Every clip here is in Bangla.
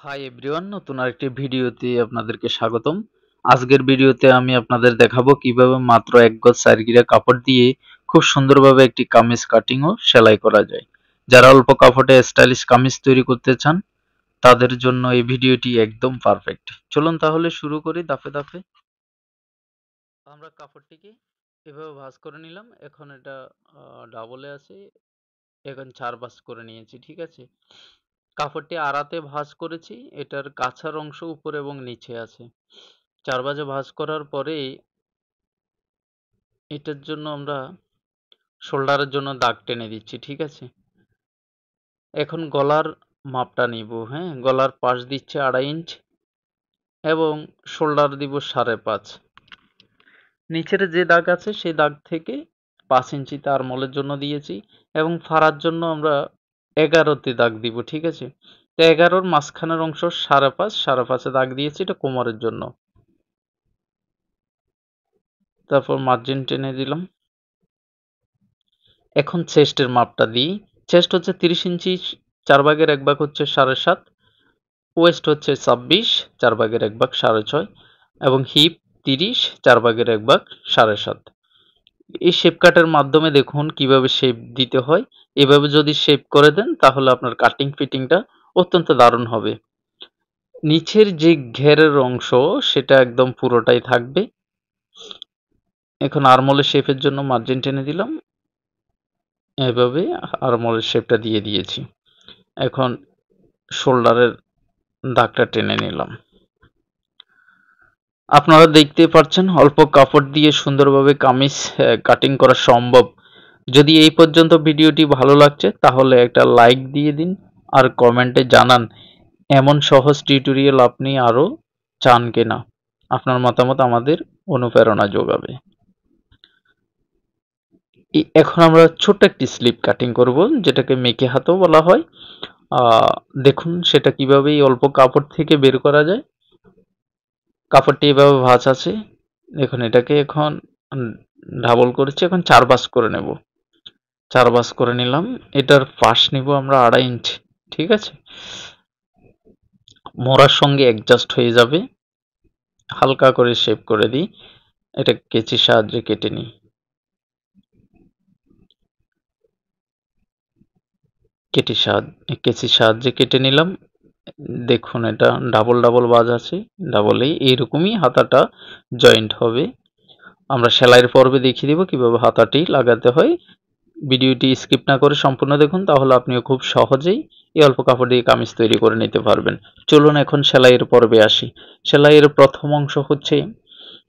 হাই এভরিওয়ান, নতুন আরেকটি ভিডিওতে আপনাদেরকে স্বাগতম। আজকের ভিডিওতে আমি আপনাদের দেখাবো কিভাবে মাত্র এক গজ 4 গিরা কাপড় দিয়ে খুব সুন্দরভাবে একটি কামিজ কাটিং ও সেলাই করা যায়। যারা অল্প কাপড়ে স্টাইলিশ কামিজ তৈরি করতে চান তাদের জন্য এই ভিডিওটি একদম পারফেক্ট। চলুন তাহলে শুরু করি ধাপে ধাপে। আমরা কাপড়টিকে এভাবে ভাঁজ করে নিলাম। এখন এটা ডাবলে আছে, এখন 4 ভাঁজ করে নিয়েছি, ঠিক আছে। কাপড়টি আড়াতে ভাঁজ করেছি, এটার কাছার অংশ উপরে এবং নিচে আছে। 4 ভাঁজে ভাঁজ করার পরে এটার জন্য আমরা শোল্ডারের জন্য দাগ টেনে দিচ্ছি, ঠিক আছে। এখন গলার মাপটা নিব, হ্যাঁ। গলার পাশ দিচ্ছে 2.5 ইঞ্চ এবং শোল্ডার দিব 5.5। নিচের যে দাগ আছে সেই দাগ থেকে 5 ইঞ্চিতে আরমোলের জন্য দিয়েছি এবং ফাড়ার জন্য আমরা 11তে দাগ দিব, ঠিক আছে। তো 11-র মাঝখানের অংশ 5.5 দাগ দিয়েছি, এটা কোমরের জন্য। তারপর মার্জিন টেনে দিলাম। এখন চেস্টের মাপটা দিই। চেস্ট হচ্ছে 30 ইঞ্চি, 4 ভাগের 1 ভাগ হচ্ছে 7.5। ওয়েস্ট হচ্ছে 26, 4 ভাগের 1 ভাগ 6.5 এবং হিপ 30, 4 ভাগের 1 ভাগ 7.5। এই শেপ কাটের মাধ্যমে দেখুন কিভাবে শেপ দিতে হয়। এভাবে যদি শেপ করে দেন তাহলে আপনার কাটিং ফিটিংটা অত্যন্ত দারুণ হবে। নিচের যে ঘেরের অংশ সেটা একদম পুরোটাই থাকবে। এখন আরমোলের শেপের জন্য মার্জিন টেনে দিলাম, এভাবে আরমোলের শেপটা দিয়ে দিয়েছি। এখন শোল্ডারের দাগটা টেনে নিলাম। আপনারা দেখতেই পাচ্ছেন অল্প কাপড় দিয়ে সুন্দরভাবে কামিজ কাটিং করা সম্ভব। যদি এই পর্যন্ত ভিডিওটি ভালো লাগছে তাহলে একটা লাইক দিয়ে দিন আর কমেন্টে জানান এমন সহজ টিউটোরিয়াল আপনি আরও চান কিনা। আপনার মতামত আমাদের অনুপ্রেরণা যোগাবে। এখন আমরা ছোট্ট একটি স্লিপ কাটিং করব, যেটাকে মেকে হাতও বলা হয়। দেখুন সেটা কিভাবে এই অল্প কাপড় থেকে বের করা যায়। কাপড়টি এভাবে ভাঁজ আছে, দেখুন এটাকে এখন ডাবল করেছি, এখন 4 ভাঁজ করে নেব। 4 ভাঁজ করে নিলাম। এটার পাশ নিব আমরা 2.5 ইঞ্চি, ঠিক আছে। মোড়ার সঙ্গে অ্যাডজাস্ট হয়ে যাবে। হালকা করে শেপ করে দিই, এটা কেচির সাহায্যে কেটে নিই। কেচির সাহায্যে কেটে নিলাম। দেখুন এটা ডাবল ডাবল ভাঁজ আছে, ডাবলেই এইরকমই হাতাটা জয়েন্ট হবে। আমরা সেলাইয়ের পর্বে দেখিয়ে দিব কিভাবে হাতাটি লাগাতে হয়। ভিডিওটি স্কিপ না করে সম্পূর্ণ দেখুন, তাহলে আপনিও খুব সহজেই এই অল্প কাপড় দিয়ে কামিজ তৈরি করে নিতে পারবেন। চলুন এখন সেলাইয়ের পর্বে আসি। সেলাইয়ের প্রথম অংশ হচ্ছে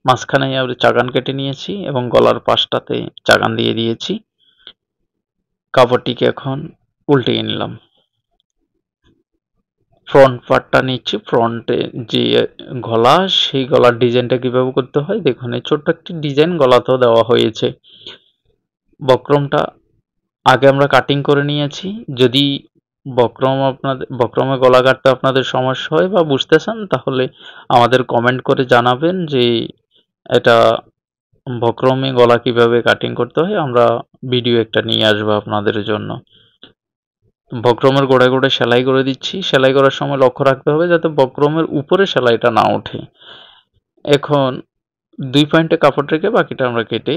মাঝখানে আমরা চাগান কেটে নিয়েছি এবং গলার পাশটাতে চাগান দিয়ে দিয়েছি। কাপড়টিকে এখন উল্টিয়ে নিলাম। ফ্রন্ট পার্টটা নিচ্ছি, ফ্রন্টে যে গলা সেই গলার ডিজাইনটা কিভাবে করতে হয় দেখুন। এই ছোট্ট একটি ডিজাইন গলাতেও দেওয়া হয়েছে। বক্রমটা আগে আমরা কাটিং করে নিয়েছি। যদি বক্রমে গলা কাটতে আপনাদের সমস্যা হয় বা বুঝতে চান তাহলে আমাদের কমেন্ট করে জানাবেন যে এটা বক্রমে গলা কিভাবে কাটিং করতে হয়, আমরা ভিডিও একটা নিয়ে আসবো আপনাদের জন্য। বক্রমের গোড়ায় গোড়ায় সেলাই করে দিচ্ছি। সেলাই করার সময় লক্ষ্য রাখতে হবে যাতে বক্রমের উপরে সেলাইটা না ওঠে। এখন 2 পয়েন্টে কাপড় রেখে বাকিটা আমরা কেটে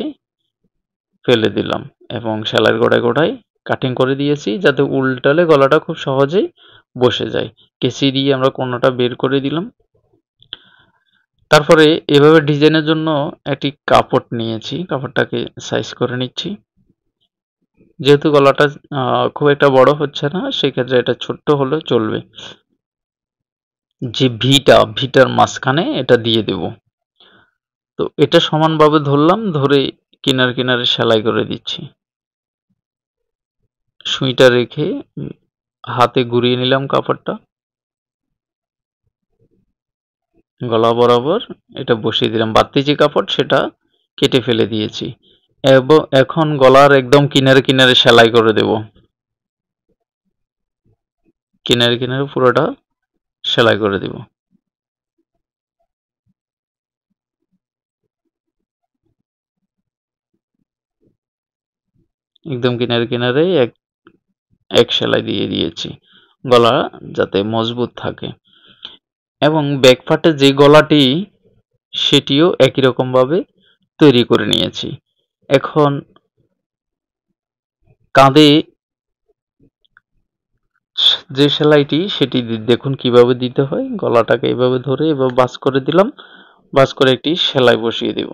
ফেলে দিলাম এবং সেলাইয়ের গোড়ায় গোড়ায় কাটিং করে দিয়েছি যাতে উল্টালে গলাটা খুব সহজেই বসে যায়। কেচি দিয়ে আমরা কোণটা বের করে দিলাম। তারপরে এভাবে ডিজাইনের জন্য একটি কাপড় নিয়েছি, কাপড়টাকে সাইজ করে নিচ্ছি। যেহেতু গলাটা খুব একটা বড় হচ্ছে না, সেক্ষেত্রে এটা ছোট্ট হলেও চলবে। যে ভিটার মাঝখানে এটা দিয়ে দেব। তো এটা সমানভাবে ধরলাম, ধরে কিনারে কিনারে সেলাই করে দিচ্ছি। সুইটা রেখে হাতে ঘুরিয়ে নিলাম কাপড়টা, গলা বরাবর এটা বসিয়ে দিলাম। বাড়তি যে কাপড় সেটা কেটে ফেলে দিয়েছি এবং এখন গলার একদম কিনারে কিনারে সেলাই করে দেব। কিনারে কিনারে পুরোটা সেলাই করে দেব। একদম কিনারে কিনারে এক সেলাই দিয়ে দিয়েছি, গলা যাতে মজবুত থাকে। এবং ব্যাক পার্টে যে গলাটি সেটিও একই রকম ভাবে তৈরি করে নিয়েছি। এখন কাঁধে যে সেলাইটি সেটি দেখুন কিভাবে দিতে হয়। গলাটাকে এভাবে ধরে এভাবে ভাঁজ করে দিলাম, ভাঁজ করে একটি সেলাই বসিয়ে দেব।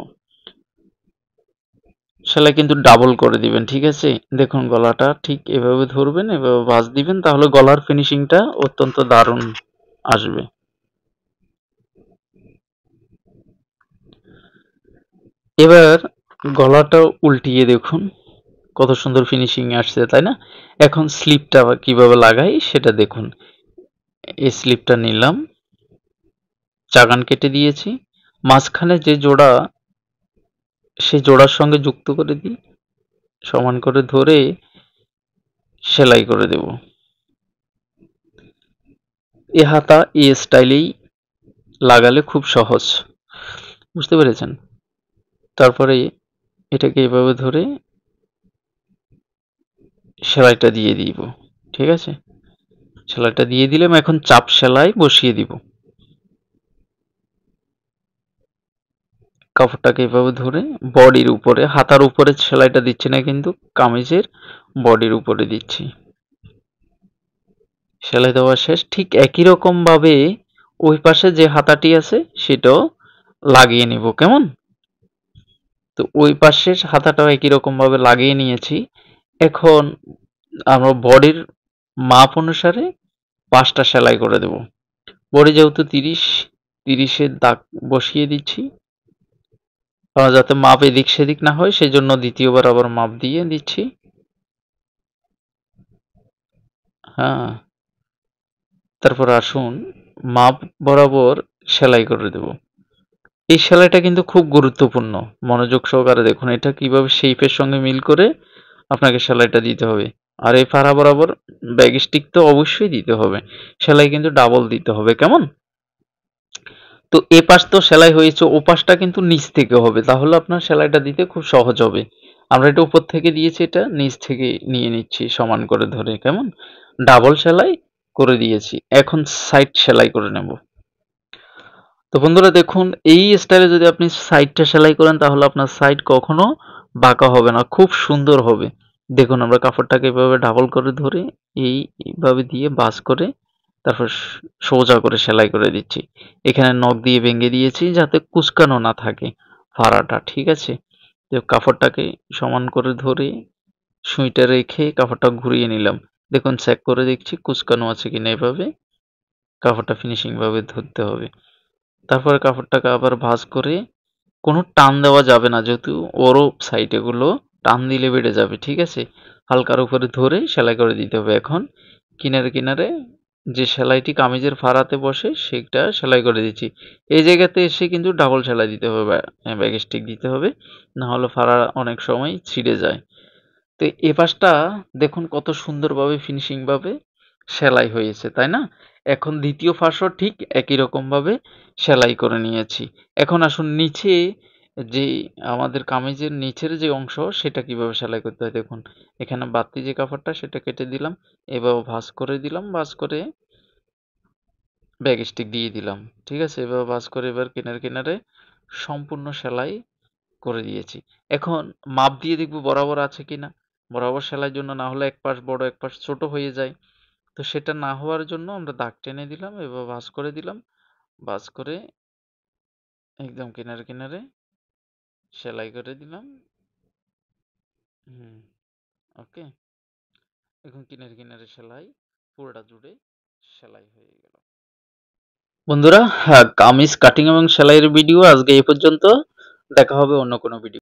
সেলাই কিন্তু ডাবল করে দিবেন, ঠিক আছে? দেখুন গলাটা ঠিক এভাবে ধরবেন, এভাবে ভাঁজ দিবেন, তাহলে গলার ফিনিশিংটা অত্যন্ত দারুণ আসবে। এবার গলাটা উল্টিয়ে দেখুন কত সুন্দর ফিনিশিং আসছে, তাই না? এখন স্লিপটা কিভাবে লাগাই সেটা দেখুন। এই স্লিপটা নিলাম, চাগান কেটে দিয়েছি, মাঝখানে যে জোড়া সে জোড়ার সঙ্গে যুক্ত করে দিই, সমান করে ধরে সেলাই করে দেব। এ হাতা এই স্টাইলেই লাগালে খুব সহজ, বুঝতে পেরেছেন? তারপরে এটাকে এভাবে ধরে সেলাইটা দিয়ে দিব, ঠিক আছে? সেলাইটা দিয়ে দিলাম, এখন চাপ সেলাই বসিয়ে দিব। কাপড়টাকে এভাবে ধরে বডির উপরে, হাতার উপরে সেলাইটা দিচ্ছি না কিন্তু, কামিজের বডির উপরে দিচ্ছি। সেলাই দেওয়া শেষ। ঠিক একই রকম ভাবে ওই পাশে যে হাতাটি আছে সেটাও লাগিয়ে নিব, কেমন? তো ওই পাশের হাতাটাও একই রকম ভাবে লাগিয়ে নিয়েছি। এখন আমরা বডির মাপ অনুসারে 5টা সেলাই করে দেব। বডি যেহেতু 30, 30-এর দাগ বসিয়ে দিচ্ছি। যাতে মাপ এদিক সেদিক না হয় সেজন্য দ্বিতীয়বার আবার মাপ দিয়ে দিচ্ছি। হ্যাঁ, তারপর আসুন মাপ বরাবর সেলাই করে দেব। এই সেলাইটা কিন্তু খুব গুরুত্বপূর্ণ, মনোযোগ সহকারে দেখুন এটা কিভাবে শেপের সঙ্গে মিল করে আপনাকে সেলাইটা দিতে হবে। আর এই ফাড়া বরাবর ব্যাক স্টিক তো অবশ্যই দিতে হবে, সেলাই কিন্তু ডাবল দিতে হবে, কেমন? তো এ পাশ তো সেলাই হয়েছে, ও পাশটা কিন্তু নিচ থেকে হবে, তাহলে আপনার সেলাইটা দিতে খুব সহজ হবে। আমরা এটা উপর থেকে দিয়েছি, এটা নিচ থেকে নিয়ে নিচ্ছি সমান করে ধরে, কেমন? ডাবল সেলাই করে দিয়েছি, এখন সাইড সেলাই করে নেব। তো বন্ধুরা দেখুন এই স্টাইলে যদি আপনি সাইডটা সেলাই করেন তাহলে আপনার সাইড কখনো বাঁকা হবে না, খুব সুন্দর হবে। দেখুন আমরা কাপড়টাকে এভাবে ডাবল করে ধরে এইভাবে দিয়ে ভাঁজ করে তারপর সোজা করে সেলাই করে দিচ্ছি। এখানে নখ দিয়ে ভেঙে দিয়েছি যাতে কুঁচকানো না থাকে ফাড়াটা, ঠিক আছে? তো কাপড়টাকে সমান করে ধরে সুইটা রেখে কাপড়টা ঘুরিয়ে নিলাম। দেখুন চেক করে দেখছি কুঁচকানো আছে কিনা, এভাবে কাপড়টা ফিনিশিং ভাবে ধরতে হবে। তারপরে কাপড়টাকে আবার ভাঁজ করে কোনো টান দেওয়া যাবে না, যেহেতু ওরও সাইড এগুলো টান দিলে বেড়ে যাবে, ঠিক আছে? হালকার উপরে ধরে সেলাই করে দিতে হবে। এখন কিনারে কিনারে যে সেলাইটি কামিজের ফাড়াতে বসে সেটা সেলাই করে দিচ্ছি। এই জায়গাতে এসে কিন্তু ডাবল সেলাই দিতে হবে, ব্যাক স্টিক দিতে হবে, না হলে ফাড়া অনেক সময় ছিঁড়ে যায়। তো এ পাশটা দেখুন কত সুন্দরভাবে ফিনিশিং ভাবে সেলাই হয়েছে, তাই না? এখন দ্বিতীয় পাশও ঠিক একই রকম ভাবে সেলাই করে নিয়েছি। এখন আসুন নিচে যে আমাদের কামিজের নিচের যে অংশ সেটা কিভাবে সেলাই করতে হয় দেখুন। এখানে বাড়তি যে কাপড়টা সেটা কেটে দিলাম, এভাবে ভাঁজ করে দিলাম, ভাঁজ করে ব্যাক স্টিক দিয়ে দিলাম, ঠিক আছে? এভাবে ভাঁজ করে এবার কিনারে কিনারে সম্পূর্ণ সেলাই করে দিয়েছি। এখন মাপ দিয়ে দেখব বরাবর আছে কিনা। বরাবর সেলাইয়ের জন্য না হলে এক পাশ বড় এক পাশ ছোট হয়ে যায়। তো সেটা না হওয়ার জন্য আমরা দাগ টেনে দিলাম, এভাবে ভাঁজ করে দিলাম। ভাঁজ করে একদম কিনারে কিনারে সেলাই করে দিলাম। হুম, ওকে। এখন কিনারে কিনারে সেলাই পুরোটা জুড়ে সেলাই হয়ে গেল। বন্ধুরা, হ্যাঁ, কামিজ কাটিং এবং সেলাইয়ের ভিডিও আজকে এই পর্যন্ত। দেখা হবে অন্য কোনো ভিডিও।